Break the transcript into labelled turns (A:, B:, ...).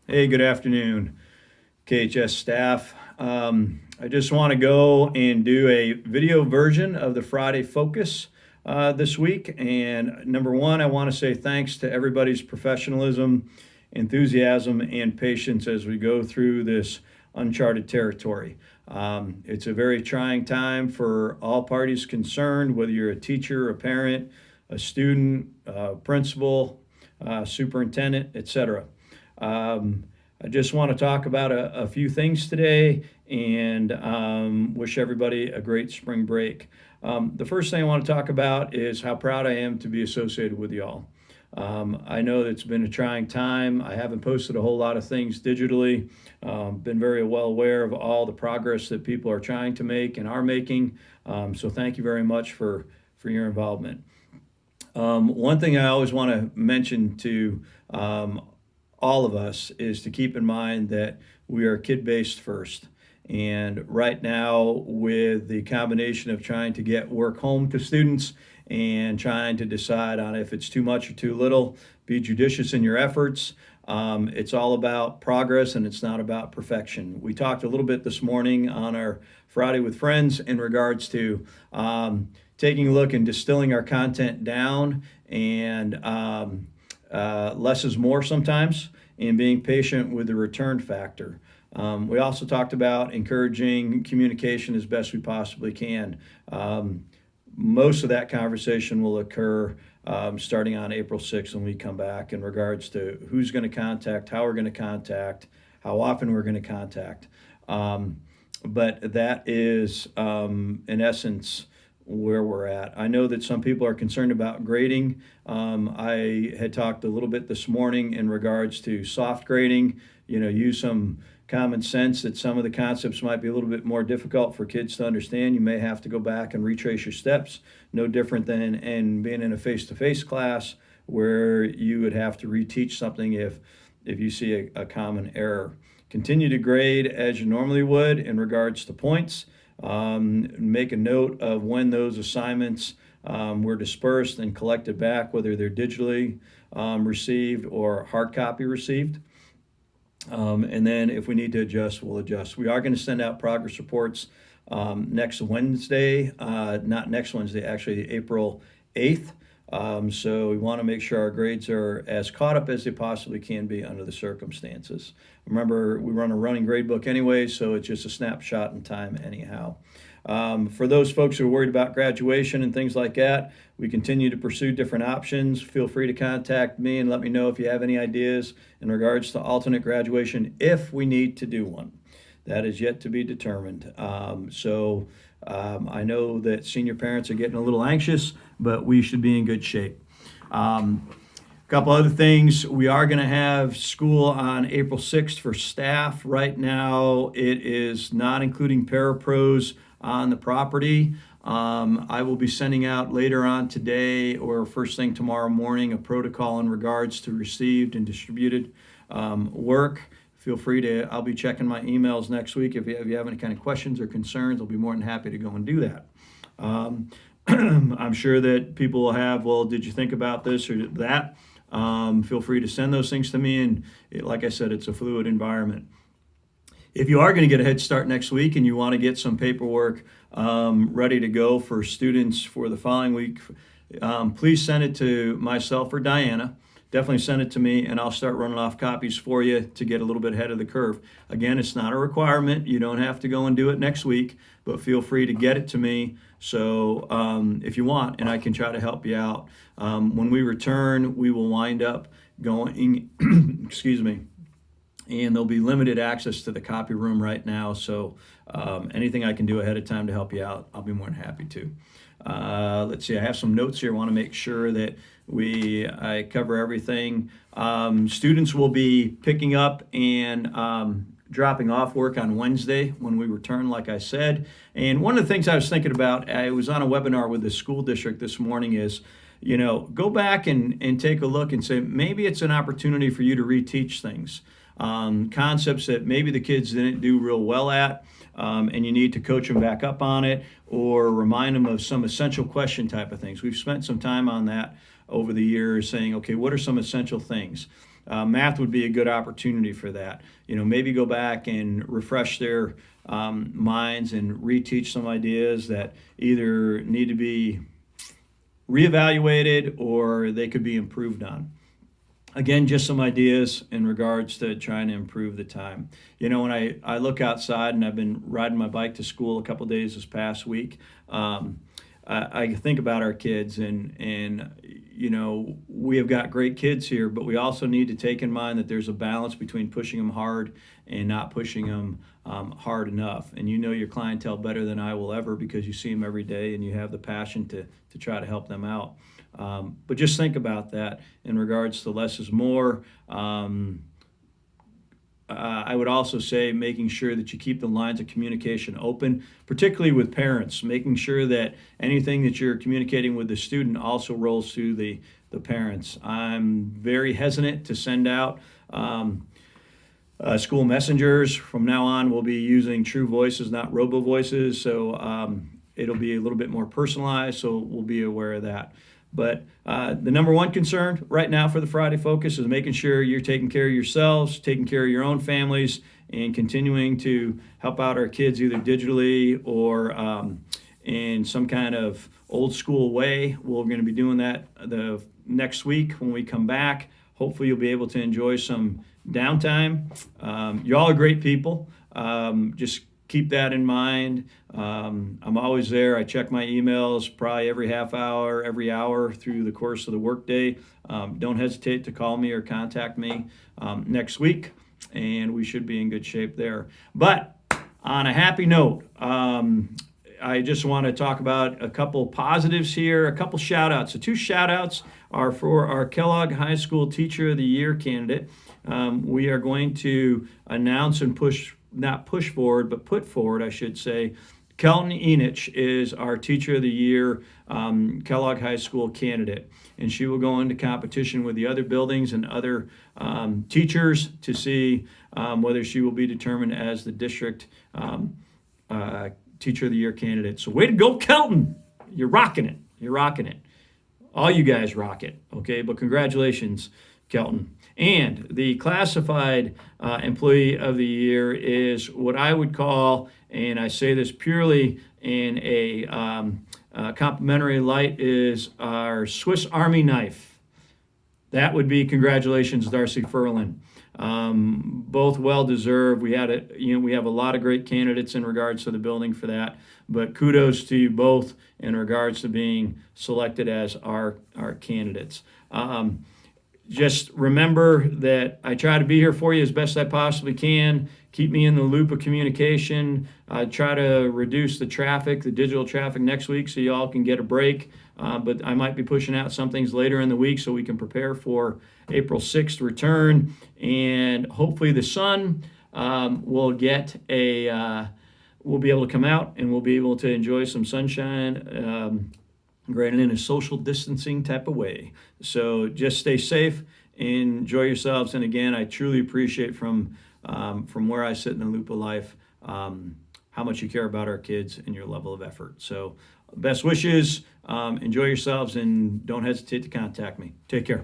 A: Hey, good afternoon, KHS staff. I just want to go and do a video version of the Friday Focus this week. And number one, I want to say thanks to everybody's professionalism, enthusiasm, and patience as we go through this uncharted territory. It's a very trying time for all parties concerned, whether you're a teacher, a parent, a student, principal, superintendent, etc. I just want to talk about a few things today and wish everybody a great spring break. The first thing I want to talk about is how proud I am to be associated with y'all. I know that it's been a trying time. I haven't posted a whole lot of things digitally. Been very well aware of all the progress that people are trying to make and are making. So thank you very much for your involvement. One thing I always want to mention to all of us is to keep in mind that we are kid-based first. And right now, with the combination of trying to get work home to students and trying to decide on if it's too much or too little, be judicious in your efforts. It's all about progress and it's not about perfection. We talked a little bit this morning on our Friday with Friends in regards to taking a look and distilling our content down and less is more sometimes, and being patient with the return factor. We also talked about encouraging communication as best we possibly can. Most of that conversation will occur starting on April 6th when we come back in regards to who's going to contact, how we're going to contact, how often we're going to contact. But that is, in essence, where we're at. I know that some people are concerned about grading. I had talked a little bit this morning in regards to soft grading. Use some common sense that some of the concepts might be a little bit more difficult for kids to understand. You may have to go back and retrace your steps, no different than in being in a face-to-face class where you would have to reteach something if you see a common error. Continue to grade as you normally would in regards to points. Make a note of when those assignments were dispersed and collected back, whether they're digitally received or hard copy received. And then if we need to adjust, we'll adjust. We are going to send out progress reports next Wednesday, not next Wednesday, actually April 8th. So we want to make sure our grades are as caught up as they possibly can be under the circumstances. Remember, we run a running grade book anyway, so it's just a snapshot in time anyhow. For those folks who are worried about graduation and things like that, we continue to pursue different options. Feel free to contact me and let me know if you have any ideas in regards to alternate graduation if we need to do one. That is yet to be determined. I know that senior parents are getting a little anxious, but we should be in good shape. A couple other things. We are going to have school on April 6th for staff. Right now, it is not including parapros on the property. I will be sending out later on today or first thing tomorrow morning a protocol in regards to received and distributed work. Feel free to, I'll be checking my emails next week. If you have any kind of questions or concerns, I'll be more than happy to go and do that. I'm sure that people will have, well, did you think about this or that? Feel free to send those things to me. And like I said, it's a fluid environment. If you are going to get a head start next week and you want to get some paperwork ready to go for students for the following week, please send it to myself or Diana. Definitely send it to me and I'll start running off copies for you to get a little bit ahead of the curve. Again, it's not a requirement. You don't have to go and do it next week, but feel free to get it to me so if you want, and I can try to help you out. When we return, we will wind up going, excuse me, and there'll be limited access to the copy room right now. So anything I can do ahead of time to help you out, I'll be more than happy to. Let's see, I have some notes here. I want to make sure that I cover everything. Students will be picking up and dropping off work on Wednesday when we return, like I said. And one of the things I was thinking about, I was on a webinar with the school district this morning, is, go back and take a look and say, maybe it's an opportunity for you to reteach things. Concepts that maybe the kids didn't do real well at, and you need to coach them back up on it or remind them of some essential question type of things. We've spent some time on that over the years saying, okay, what are some essential things? math would be a good opportunity for that. Maybe go back and refresh their minds and reteach some ideas that either need to be reevaluated or they could be improved on. Again, just some ideas in regards to trying to improve the time. When I look outside, and I've been riding my bike to school a couple days this past week, I think about our kids, and we have got great kids here, but we also need to take in mind that there's a balance between pushing them hard and not pushing them hard enough. And your clientele better than I will ever, because you see them every day and you have the passion to try to help them out. But just think about that in regards to less is more. I would also say making sure that you keep the lines of communication open, particularly with parents, making sure that anything that you're communicating with the student also rolls through the parents. I'm very hesitant to send out school messengers. From now on, we'll be using true voices, not robo voices. So it'll be a little bit more personalized, so we'll be aware of that. But the number one concern right now for the Friday Focus is making sure you're taking care of yourselves, taking care of your own families, and continuing to help out our kids either digitally or in some kind of old school way. We're going to be doing that the next week when we come back. Hopefully you'll be able to enjoy some downtime. Y'all are great people. Just keep that in mind. I'm always there. I check my emails probably every half hour, every hour through the course of the workday. Don't hesitate to call me or contact me next week, and we should be in good shape there. But on a happy note, I just want to talk about a couple positives here, a couple shout outs. The two shout outs are for our Kellogg High School Teacher of the Year candidate. We are going to announce and put forward, I should say. Kelton Enich is our Teacher of the Year Kellogg High School candidate, and she will go into competition with the other buildings and other teachers to see whether she will be determined as the district Teacher of the Year candidate. So way to go, Kelton! You're rocking it. You're rocking it. All you guys rock it, okay? But congratulations, Kelton. And the classified employee of the year is what I would call, and I say this purely in a complimentary light, is our Swiss Army knife. That would be congratulations, Darcy Furlan. Both well deserved. We have a lot of great candidates in regards to the building for that, but kudos to you both in regards to being selected as our candidates. Just remember that I try to be here for you as best I possibly can. Keep me in the loop of communication. Try to reduce the traffic, the digital traffic next week, so y'all can get a break. But I might be pushing out some things later in the week so we can prepare for April 6th return. And hopefully the sun will get we'll be able to come out and we'll be able to enjoy some sunshine. Granted, in a social distancing type of way. So just stay safe, enjoy yourselves, and again, I truly appreciate from where I sit in the loop of life how much you care about our kids and your level of effort. So best wishes, enjoy yourselves, and don't hesitate to contact me. Take care.